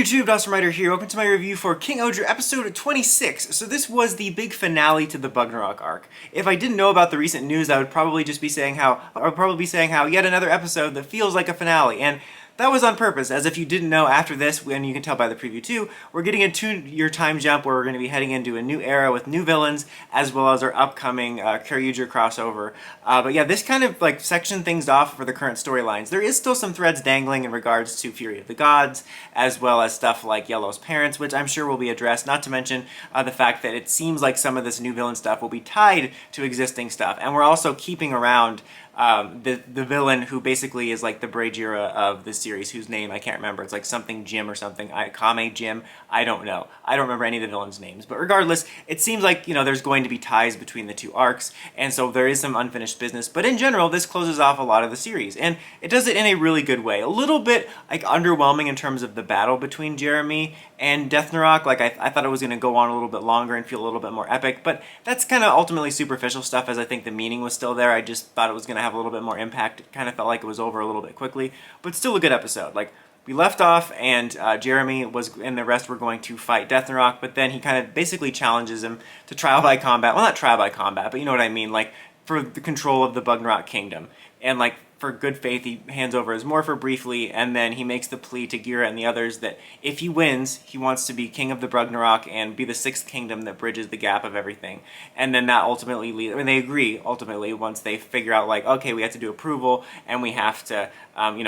YouTube, Ohsama here. Welcome to my review for King-ohger episode 26. So this was the big finale to the Bugnarok arc. If I didn't know about the recent news, I would probably be saying how yet another episode that feels like a finale. And that was on purpose, as if you didn't know after this, and you can tell by the preview too, we're getting a 2-year time jump where we're going to be heading into a new era with new villains, as well as our upcoming King-ohger crossover. But yeah, this kind of like sectioned things off for the current storylines. There is still some threads dangling in regards to Fury of the Gods, as well as stuff like Yellow's parents, which I'm sure will be addressed, not to mention the fact that it seems like some of this new villain stuff will be tied to existing stuff, and we're also keeping around the villain who basically is like the Brajira of the series, whose name I can't remember. It's like something Jim or something. Kame Jim. I don't know. I don't remember any of the villains' names. But regardless, it seems like, you know, there's going to be ties between the two arcs, and so there is some unfinished business. But in general, this closes off a lot of the series, and it does it in a really good way. A little bit like underwhelming in terms of the battle between Jeremy and Bugnarok. Like I thought it was going to go on a little bit longer and feel a little bit more epic, but that's kind of ultimately superficial stuff, as I think the meaning was still there. I just thought it was going to have a little bit more impact. It kind of felt like it was over a little bit quickly, but still a good episode. Like, we left off, and Jeremy and the rest were going to fight Bugnarok, but then he kind of basically challenges him to trial by combat. Well, not trial by combat, but you know what I mean, like for the control of the Bugnarok kingdom. And like, for good faith, he hands over his morpher briefly, and then he makes the plea to Gira and the others that if he wins, he wants to be king of the Bugnarok and be the sixth kingdom that bridges the gap of everything. And then that ultimately leads, I mean, they agree ultimately once they figure out, like, okay, we have to do approval, and we have to,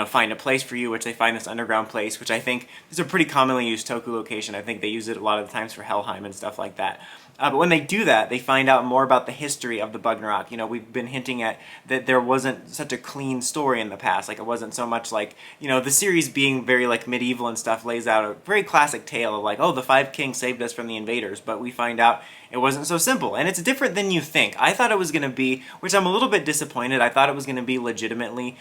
find a place for you, which they find this underground place, which I think is a pretty commonly used Toku location. I think they use it a lot of the times for Helheim and stuff like that. But when they do that, they find out more about the history of the Bugnarok. You know, we've been hinting at that there wasn't such a clean story in the past. Like, it wasn't so much like, you know, the series being very, like, medieval and stuff lays out a very classic tale of, like, oh, the 5 kings saved us from the invaders. But we find out it wasn't so simple. And it's different than you think. I thought it was going to be, which I'm a little bit disappointed, I thought it was going to be legitimately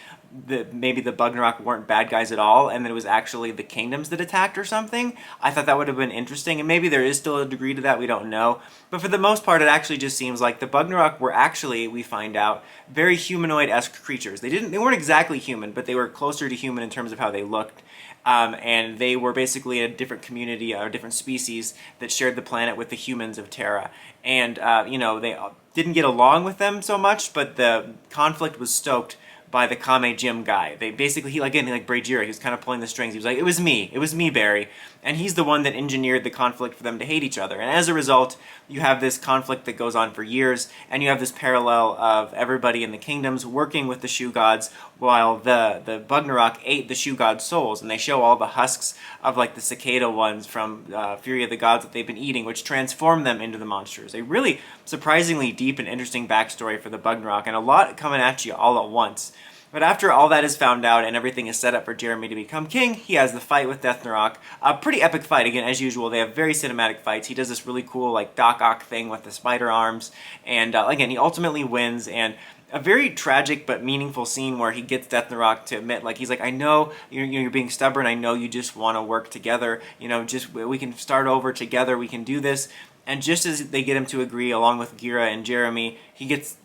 maybe the Bugnarok weren't bad guys at all, and that it was actually the kingdoms that attacked or something. I thought that would have been interesting, and maybe there is still a degree to that, we don't know. But for the most part, it actually just seems like the Bugnarok were actually, we find out, very humanoid-esque creatures. They weren't exactly human, but they were closer to human in terms of how they looked. And they were basically a different community or a different species that shared the planet with the humans of Terra. And, they didn't get along with them so much, but the conflict was stoked by the Kame Jim guy. They basically, like Brajira, he was kind of pulling the strings. He was like, it was me, Barry. And he's the one that engineered the conflict for them to hate each other. And as a result, you have this conflict that goes on for years, and you have this parallel of everybody in the kingdoms working with the Shoe Gods, while the Bugnarok ate the Shoe Gods' souls, and they show all the husks of like the cicada ones from Fury of the Gods that they've been eating, which transform them into the monsters. A really surprisingly deep and interesting backstory for the Bugnarok, and a lot coming at you all at once. But after all that is found out and everything is set up for Jeremy to become king, he has the fight with Bugnarok. A pretty epic fight, again, as usual. They have very cinematic fights. He does this really cool, like, Doc Ock thing with the spider arms. And, again, he ultimately wins, and a very tragic but meaningful scene where he gets Bugnarok to admit, like, he's like, I know you're being stubborn. I know you just want to work together. You know, we can start over together. We can do this. And just as they get him to agree, along with Gira and Jeremy, he gets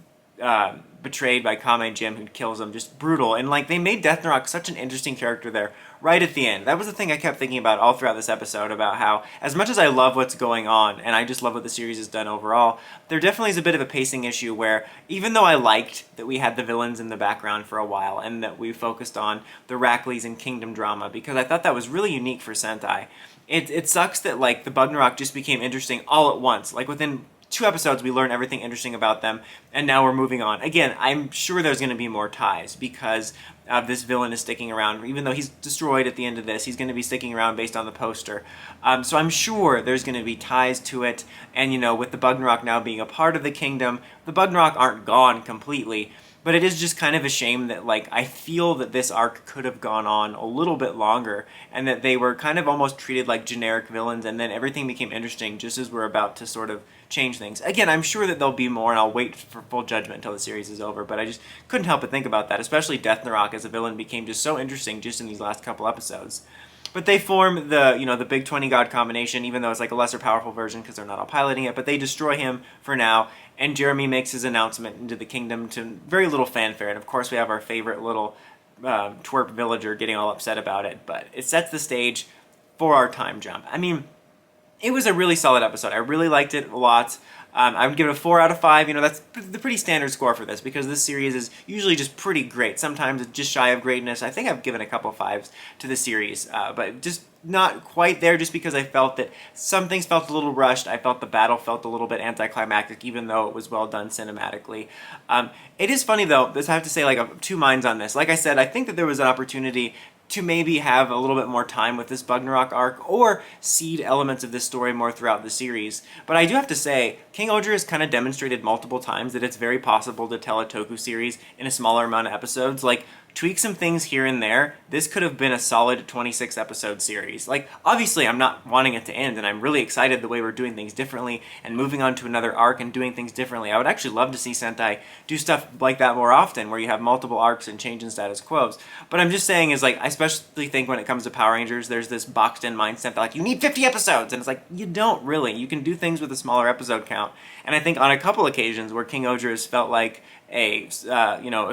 betrayed by Kame Jim, who kills him. Just brutal. And like, they made Bugnarok such an interesting character there right at the end. That was the thing I kept thinking about all throughout this episode, about how, as much as I love what's going on, and I just love what the series has done overall, there definitely is a bit of a pacing issue where, even though I liked that we had the villains in the background for a while, and that we focused on the Rackleys and kingdom drama, because I thought that was really unique for Sentai, it sucks that like the Bugnarok just became interesting all at once. Like, within 2 episodes, we learn everything interesting about them, and now we're moving on. Again, I'm sure there's going to be more ties, because this villain is sticking around. Even though he's destroyed at the end of this, he's going to be sticking around based on the poster. So I'm sure there's going to be ties to it, and, you know, with the Bugnarok now being a part of the kingdom, the Bugnarok aren't gone completely. But it is just kind of a shame that, like, I feel that this arc could have gone on a little bit longer, and that they were kind of almost treated like generic villains, and then everything became interesting just as we're about to sort of change things. Again, I'm sure that there'll be more, and I'll wait for full judgment until the series is over, but I just couldn't help but think about that, especially Bugnarok as a villain became just so interesting just in these last couple episodes. But they form the big 20 god combination, even though it's like a lesser powerful version because they're not all piloting it, but they destroy him for now, and Jeremy makes his announcement into the kingdom to very little fanfare, and of course we have our favorite little twerp villager getting all upset about it, but it sets the stage for our time jump. I mean, it was a really solid episode. I really liked it a lot. I would give it a 4 out of 5. You know, that's the pretty standard score for this because this series is usually just pretty great. Sometimes it's just shy of greatness. I think I've given a couple 5s to the series, but just not quite there just because I felt that some things felt a little rushed. I felt the battle felt a little bit anticlimactic, even though it was well done cinematically. It is funny, though, I have to say, like, I'm two minds on this. Like I said, I think that there was an opportunity to maybe have a little bit more time with this Bugnarok arc or seed elements of this story more throughout the series. But I do have to say, King-ohger has kind of demonstrated multiple times that it's very possible to tell a Toku series in a smaller amount of episodes. Like, tweak some things here and there. This could have been a solid 26 episode series. Like, obviously I'm not wanting it to end, and I'm really excited the way we're doing things differently and moving on to another arc and doing things differently. I would actually love to see Sentai do stuff like that more often, where you have multiple arcs and change in status quos. But I'm just saying is, like, I especially think when it comes to Power Rangers, there's this boxed in mindset that, like, you need 50 episodes, and it's like, you don't really. You can do things with a smaller episode count. And I think on a couple occasions where King-ohger has felt like a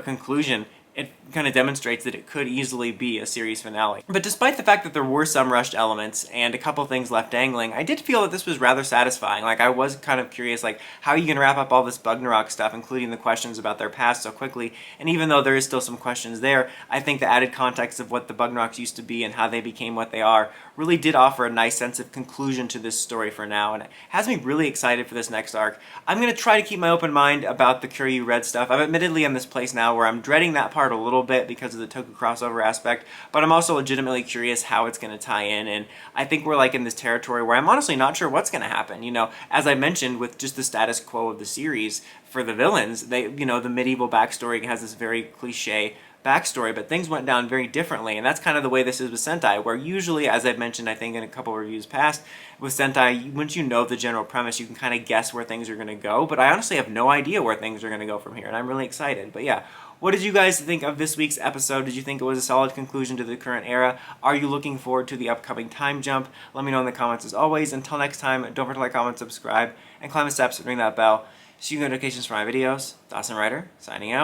conclusion, it kind of demonstrates that it could easily be a series finale. But despite the fact that there were some rushed elements and a couple things left dangling, I did feel that this was rather satisfying. Like, I was kind of curious, like, how are you going to wrap up all this Bugnarok stuff, including the questions about their past so quickly? And even though there is still some questions there, I think the added context of what the Bugnaroks used to be and how they became what they are really did offer a nice sense of conclusion to this story for now, and it has me really excited for this next arc. I'm going to try to keep my open mind about the Kyoryu Red stuff. I'm admittedly in this place now where I'm dreading that part a little bit because of the Toku crossover aspect, but I'm also legitimately curious how it's going to tie in, and I think we're like in this territory where I'm honestly not sure what's going to happen. You know, as I mentioned with just the status quo of the series for the villains, the medieval backstory has this very cliche backstory, but things went down very differently, and that's kind of the way this is with Sentai, where usually, as I've mentioned I think in a couple reviews past, with Sentai, once you know the general premise, you can kind of guess where things are going to go, but I honestly have no idea where things are going to go from here, and I'm really excited. But yeah, what did you guys think of this week's episode? Did you think it was a solid conclusion to the current era? Are you looking forward to the upcoming time jump? Let me know in the comments as always. Until next time, don't forget to like, comment, subscribe, and climb the steps and ring that bell so you get notifications for my videos. Dawson Ryder, signing out.